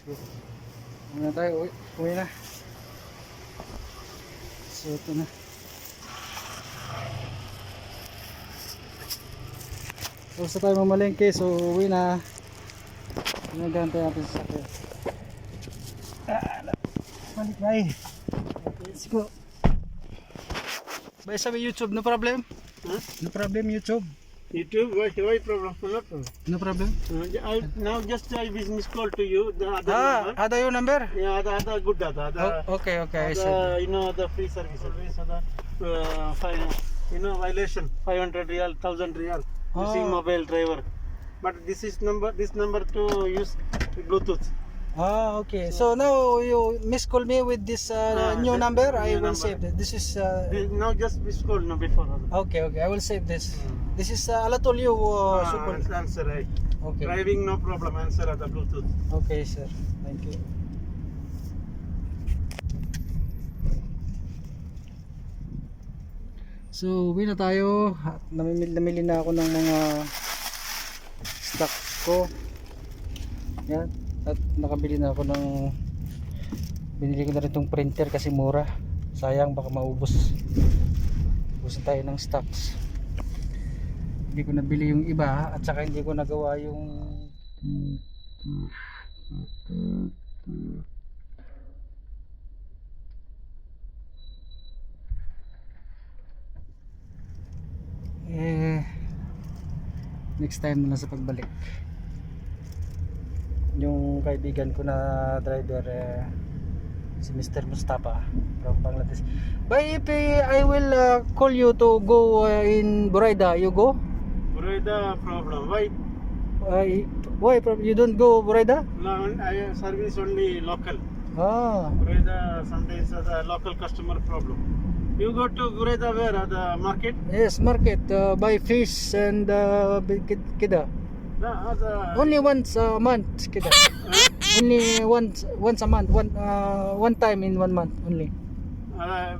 go. Muna tayo, uwi na. So ito na. So sa tayo mamalengke, so uwi na. Pinagantay natin sa sakya. Balik bye. Okay, let's go. Bye sabi YouTube, no problem? Huh? No problem YouTube. YouTube, why problem? No problem. No problem. Now just I business call to you. The other number. Ada your number? Yeah, the other good data. Okay, I The, said. you know the free service. Always the violation 500 real, 1000 real. Using mobile driver. But this number to use Bluetooth. Okay. So now you miscall me with this new number. I will number. save it. This is Now just this call no before. okay. I will save this. This is Alatolio Supol. Answer right. Okay. Driving no problem. Answer at the Bluetooth. Okay, sir. Thank you. So, uwi na tayo. Namili na ako ng mga stock ko. Yan. At nakabili na ako ng binili ko na rin itong printer kasi mura. Sayang baka maubos. Ubusin tayo ng stocks. Hindi ko nabili yung iba at saka hindi ko nagawa yung next time na sa pagbalik. Yung kaibigan ko na driver si Mr. Mustafa from Bangladesh. But if I will call you to go in Buraida, you go? Buraida problem. Why? Why you don't go Buraida? No, I service only local. Buraida Sometimes the local customer problem. You go to Buraida where? The market? Yes, market. Buy fish and kida. No, Only once a month kida. Only once a month. One time in 1 month only.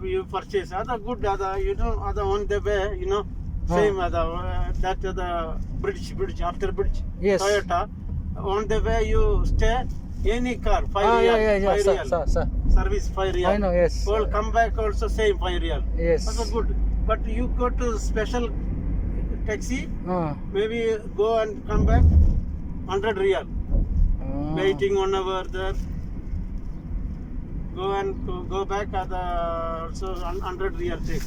you purchase. Good. You know, on the way, you know, same that the bridge after bridge. Yes. Toyota. On the way you stay. Any car, 5 real. Yeah. 5 real. Service 5 real. I know, yes. Well, come back also same 5 real. Yes. Also good. But you go to special taxi, maybe go and come back 100 real. Waiting 1 hour there. Go back at also 100 real take.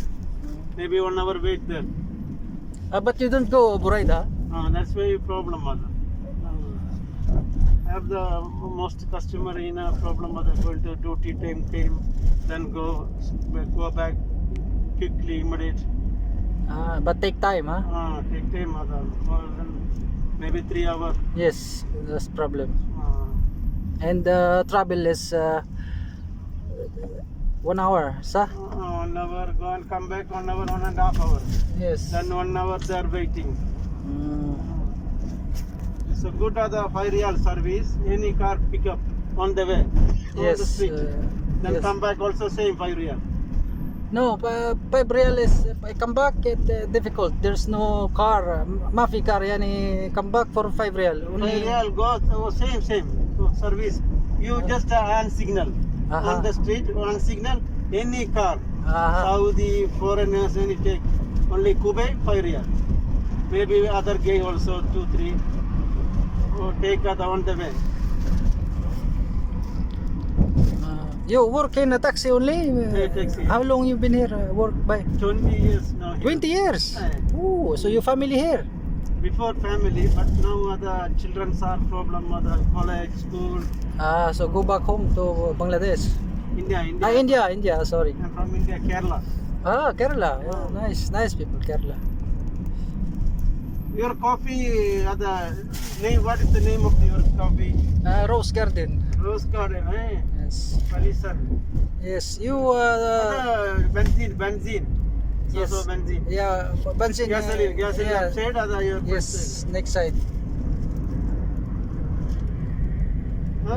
Maybe 1 hour wait there. But you don't go Buraida? That's why problem mother. I have the most customer in a problem mother going to duty time, then go back quickly, immediate. But take time, huh? Take time mother. Maybe 3 hours. Yes, that's problem. And travel is 1 hour, sir? 1 hour, go and come back 1 hour, 1.5 hours. Yes. Then 1 hour they are waiting. So good are the 5 real service. Any car pick up on the way, on the street. Then yes. come back also same 5 real. No, 5 real is, if I come back, it difficult. There's no car, Mafi car, yani, come back for 5 real. 5 real go, same. Service. You just on signal. On the street, on signal, any car. Saudi, foreigners, any take. Only Kuwait, 5 real. Maybe other guy also, 2, 3. Or take on the way. You work in a taxi only? Taxi. How long you been here? Work by 20 years now. 20 years? Aye. Oh, so your family here? Before family, but now the children are problem, college, school. So go back home to Bangladesh. India. Sorry. I'm from India, Kerala. Kerala. Oh, nice people, Kerala. Your coffee, what is the name of your coffee? Rose Garden. Rose Garden, eh? Yes. Palisar. Yes, you Benzene. yes. So benzene. Yeah, benzene. Gasoline. Yeah. Side your Yes, next side.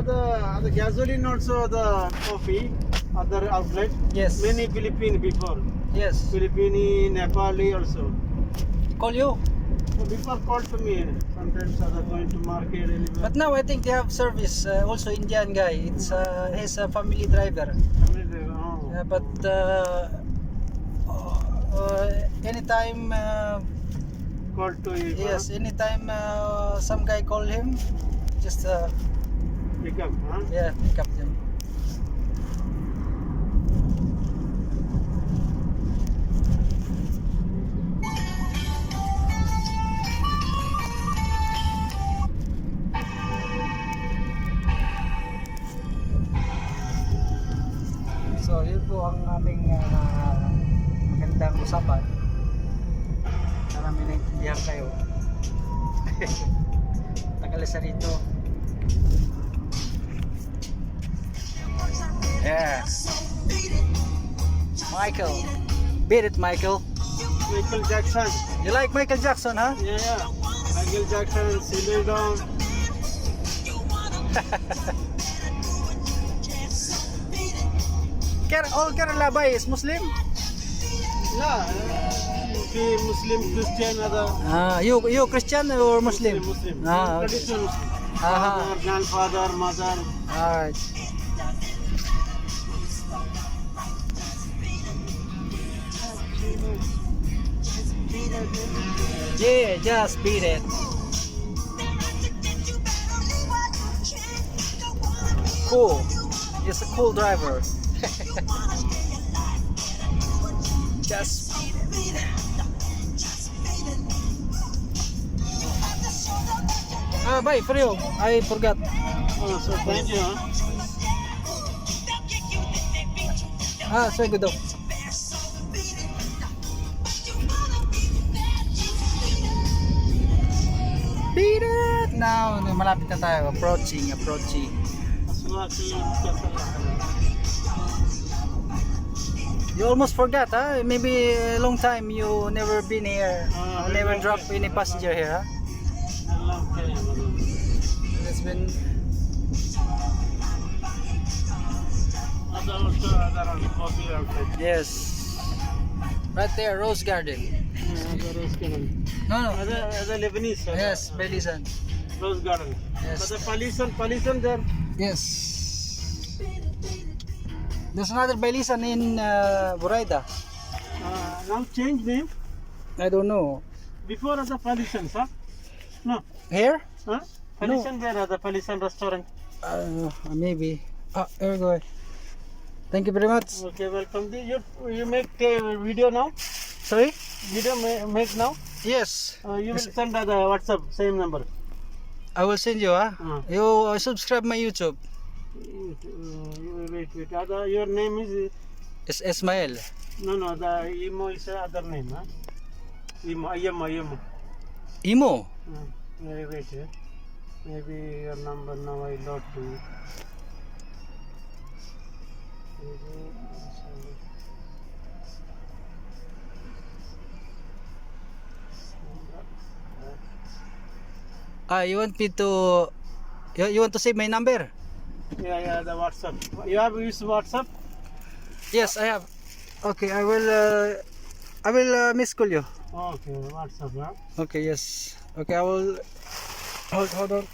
the gasoline also the coffee, other outlet. Yes. Many Philippine before. Yes. Philippine, Nepali also. Call you? So before call to me. Sometimes are going to market anywhere. But now I think they have service. Also Indian guy. It's he's a family driver. Oh. Yeah, but anytime. Call to you. Yes, anytime some guy call him, just Pick up, huh? yeah, pick up them. So yun po ang aming magandang usapan. Sana may naintindihan kayo. Tagalesa rito. Yeah. Michael. Beat it, Michael. Michael Jackson. You like Michael Jackson, huh? Yeah, yeah. Michael Jackson, Celine Dion. All Kerala Bay is Muslim? Yeah. Be Muslim, Christian, other. You Christian or Muslim? Muslim. Ah, okay. Traditional Muslim. Aha. Father, grandfather, mother. Alright. Yeah, just beat it. Cool. He's a cool driver. Just beat it. Bye, for you. I forgot. Oh, so thank you, huh? Say good daw. Beat it! Now, malapit na tayo. Approaching. You almost forgot, huh? Maybe a long time you never been here. Never dropped any passenger here, huh? It's been... Yes. Right there, Rose Garden. No. Other Lebanese. Yes, Belisan. Rose Garden. Yes. But the pollution there. Yes. There's another Belisan in Buraida. Now change name. I don't know. Before the pollution, sir. No. Here? Huh? Pollution there, the pollution restaurant. Maybe. Here we go. Thank you very much. Okay, welcome. You make video now? Sorry? Video make now? Yes. You will send the WhatsApp, same number. I will send you, huh? You subscribe my YouTube. Wait. Your name is? It's Ismail. No, the Imo is other name, huh? Imo. Imo? Wait. Maybe your number now I load to you. You want me to... You want to save my number? Yeah, the WhatsApp. You have used WhatsApp? Yes, I have. Okay, I will miss call you. Okay, WhatsApp, huh? Okay, yes. Okay, I will... Hold on.